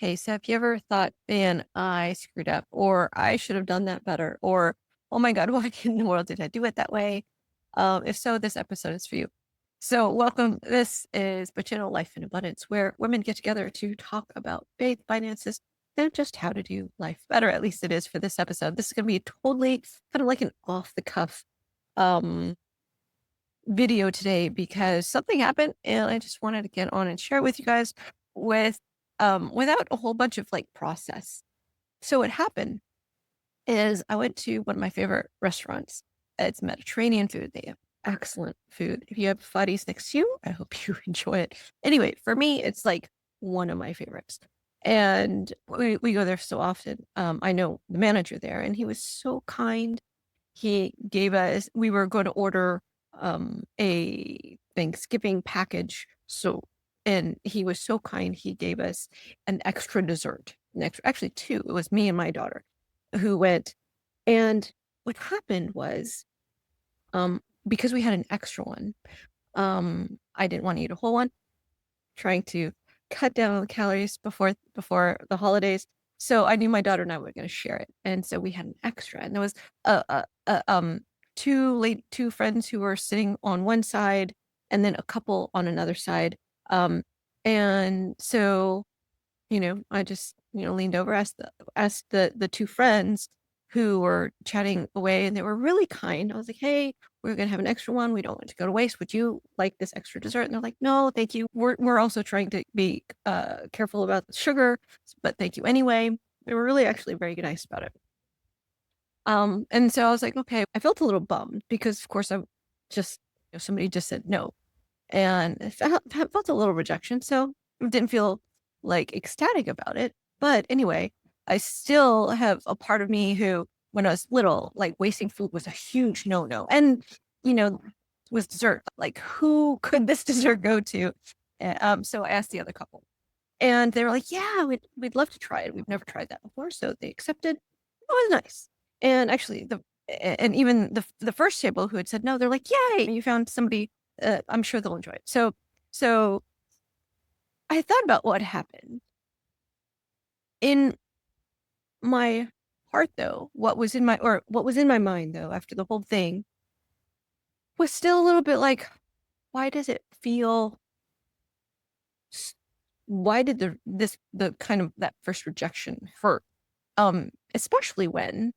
Hey, so have you ever thought, man, I screwed up, or I should have done that better, or oh my God, why in the world did I do it that way? If so, this episode is for you. So, welcome. This is Bachano Life in Abundance, where women get together to talk about faith, finances, and just how to do life better. At least it is for this episode. This is going to be totally kind of like an off the cuff um, video today because something happened and I just wanted to get on and share it with you guys with without a whole bunch of like process. So what happened is I went to one of my favorite restaurants. It's Mediterranean food. They have excellent food. If you have buddies next to you, I hope you enjoy it. Anyway, for me, it's like one of my favorites. And we go there so often. I know the manager there, and he was so kind. He gave us we were going to order, a Thanksgiving package, so and he was so kind, he gave us an extra dessert, an extra actually 2, it was me and my daughter who went, and what happened was, because we had an extra one, I didn't wanna eat a whole one, trying to cut down on the calories before the holidays. So I knew my daughter and I were going to share it, and so we had an extra. And there was two friends who were sitting on one side, and then a couple on another side. Um, and so I just, leaned over, asked the two friends who were chatting away, and they were really kind. I was like, "Hey, we're gonna have an extra one. We don't want it to go to waste. Would you like this extra dessert?" And they're like, "No, thank you. We're also trying to be careful about the sugar, but thank you anyway." They were really actually very nice about it. And so I was like, okay, I felt a little bummed because of course I just, somebody just said no. And I felt a little rejection, so I didn't feel, like, ecstatic about it, but anyway, I still have a part of me who, when I was little, like, wasting food was a huge no-no, and, you know, with dessert, like, who could this dessert go to? So I asked the other couple, and they were like, "Yeah, we'd love to try it. We've never tried that before," so they accepted. It was nice, and actually, and even the first table who had said no, they're like, "Yay, you found somebody, I'm sure they'll enjoy it." So I thought about what happened. In my heart, though, what was in my mind, though, after the whole thing was still a little bit like, why does it feel s why did the kind of that first rejection hurt? Especially when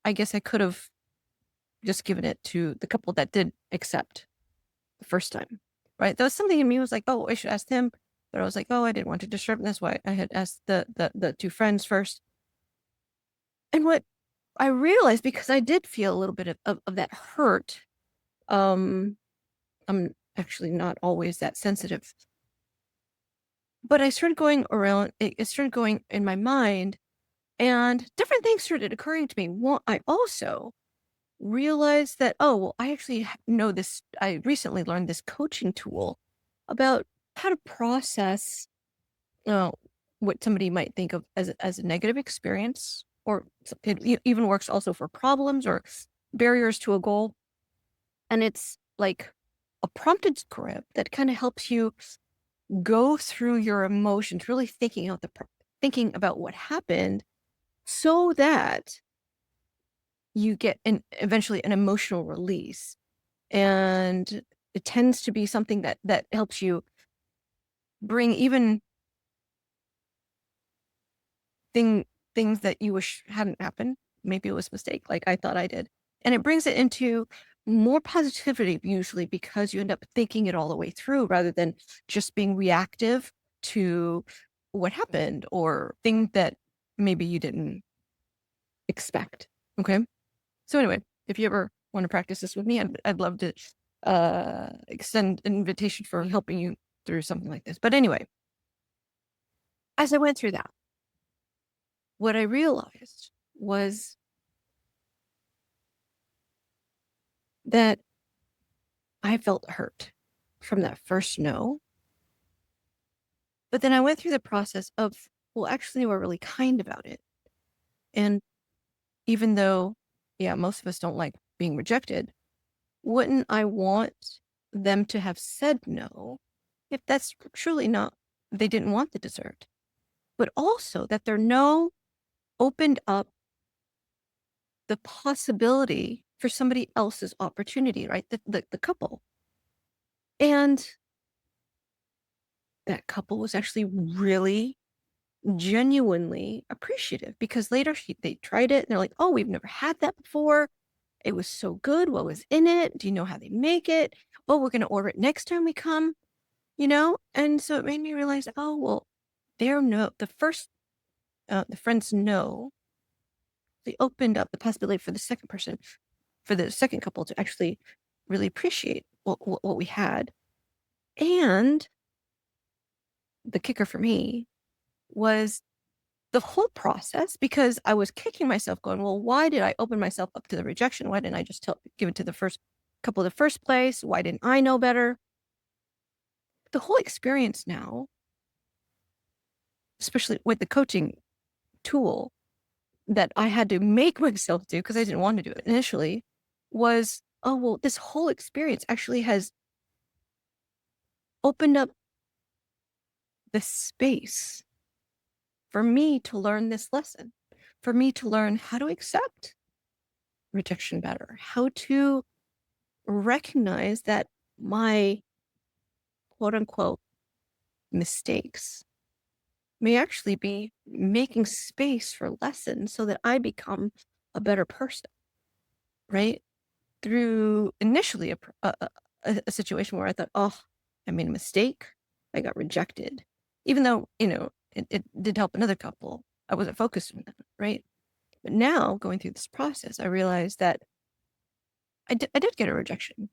I guess I could have just given it to the couple that did accept the first time, right? There was something in me was like, "Oh, I should ask him," but I was like, "Oh, I didn't want to disturb him." That's why I had asked the 2 friends first. And what I realized, because I did feel a little bit of that hurt, um, I'm actually not always that sensitive, but I started going around it started going in my mind, and different things started occurring to me. One, I also realized that, oh, well, I actually know this. I recently learned this coaching tool about how to process uh, what somebody might think of as a negative experience, or it even works also for problems or barriers to a goal. And it's like a prompted script that kind of helps you go through your emotions, really thinking about what happened, so that you get eventually an emotional release. And it tends to be something that helps you bring even thing things that you wish hadn't happened. Maybe it was a mistake, like I thought I did. And it brings it into more positivity usually because you end up thinking it all the way through rather than just being reactive to what happened or things that maybe you didn't expect. Okay. So anyway, if you ever want to practice this with me, I'd love to extend an invitation for helping you through something like this. But anyway, as I went through that, what I realized was that I felt hurt from that first no. But then I went through the process of, well, actually, they were really kind about it. And even though, yeah, most of us don't like being rejected, wouldn't I want them to have said no if that's truly not, they didn't want the dessert? but also that there no opened up the possibility for somebody else's opportunity, right? The couple. And that couple was actually really genuinely appreciative because later they tried it and they're like, oh, we've never had that before. It was so good. What was in it? Do you know how they make it? Oh, we're going to order it next time we come, you know? And so it made me realize, oh, well, they're no, the friends know they opened up the possibility for the second person, for the second couple to actually really appreciate what we had. And the kicker for me was the whole process because I was kicking myself going, well, why did I open myself up to the rejection? Why didn't I just give it to the first couple in the first place? Why didn't I know better? The whole experience now, especially with the coaching tool that I had to make myself do because I didn't want to do it initially, was, oh, well, this whole experience actually has opened up the space for me to learn this lesson, for me to learn how to accept rejection better, how to recognize that my quote unquote mistakes may actually be making space for lessons so that I become a better person, right? Through initially a situation where I thought, oh, I made a mistake. I got rejected. Even though, it did help another couple. I wasn't focused on that, right? But now going through this process, I realized that I did get a rejection,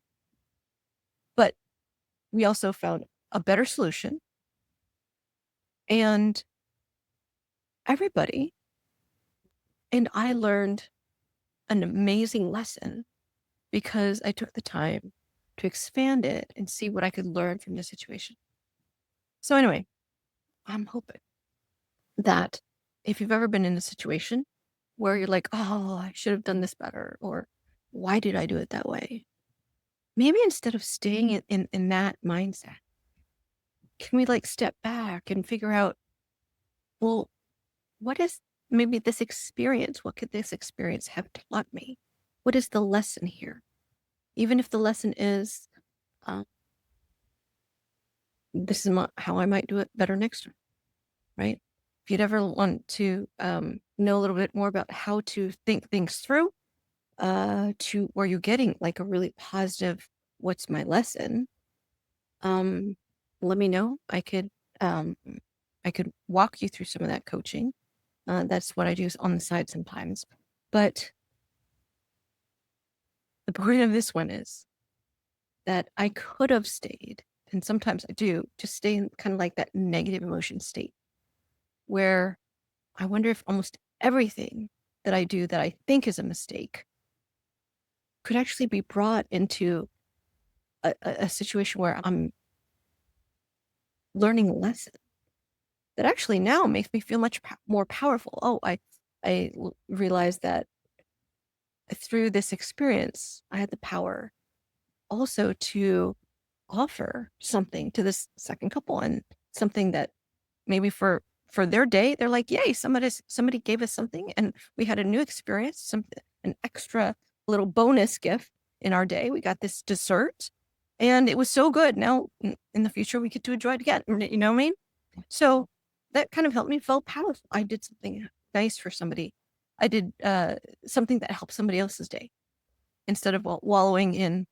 but we also found a better solution. And everybody and I learned an amazing lesson because I took the time to expand it and see what I could learn from the situation. So anyway, I'm hoping that if you've ever been in a situation where you're like, oh, I should have done this better, or why did I do it that way? Maybe instead of staying in that mindset, can we like step back and figure out, well, what is maybe this experience? What could this experience have taught me? What is the lesson here? Even if the lesson is, um, this is how I might do it better next time, right? If you'd ever want to know a little bit more about how to think things through, to where you're getting like a really positive, what's my lesson? Um, let me know. Um, I could walk you through some of that coaching. That's what I do on the side sometimes. But the point of this one is that I could have stayed, and sometimes I do, just stay in kind of like that negative emotion state where I wonder if almost everything that I do that I think is a mistake could actually be brought into a situation where I'm learning a lesson that actually now makes me feel much more powerful. Oh, I realized that through this experience, I had the power also to offer something to this second couple and something that maybe for their day, they're like, yay, somebody gave us something and we had a new experience, something an extra little bonus gift in our day. We got this dessert and it was so good. Now in the future we get to enjoy it again. You know what I mean? So that kind of helped me feel powerful. I did something nice for somebody. I did something that helped somebody else's day instead of wallowing in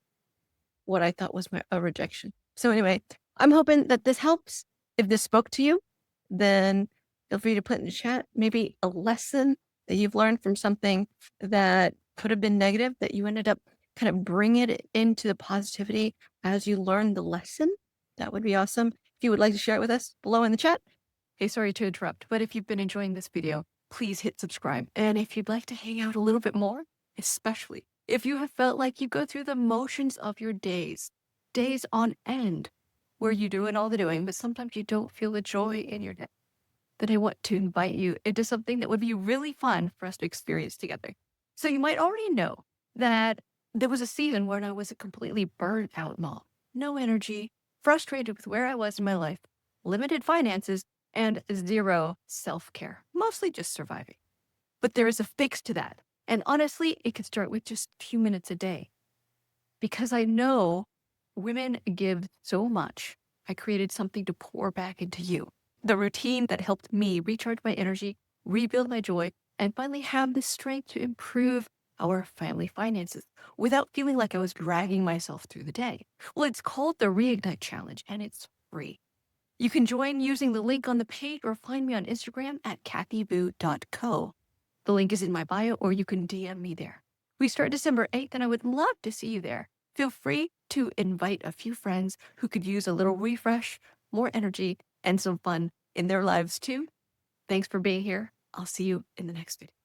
what I thought was a rejection. So anyway, I'm hoping that this helps. If this spoke to you, then feel free to put in the chat maybe a lesson that you've learned from something that could have been negative that you ended up kind of bringing it into the positivity as you learn the lesson. That would be awesome. If you would like to share it with us below in the chat. Hey, sorry to interrupt, but if you've been enjoying this video, please hit subscribe. And if you'd like to hang out a little bit more, especially if you have felt like you go through the motions of your days on end, where you're doing all the doing, but sometimes you don't feel the joy in your day, then I want to invite you into something that would be really fun for us to experience together. So you might already know that there was a season when I was a completely burnt out mom, no energy, frustrated with where I was in my life, limited finances, and zero self-care, mostly just surviving. But there is a fix to that. And honestly, it can start with just a few minutes a day. Because I know women give so much, I created something to pour back into you. The routine that helped me recharge my energy, rebuild my joy, and finally have the strength to improve our family finances without feeling like I was dragging myself through the day. Well, it's called the Reignite Challenge and it's free. You can join using the link on the page or find me on Instagram at kathyboo.co. The link is in my bio or you can DM me there. We start December 8th and I would love to see you there. Feel free to invite a few friends who could use a little refresh, more energy, and some fun in their lives too. Thanks for being here. I'll see you in the next video.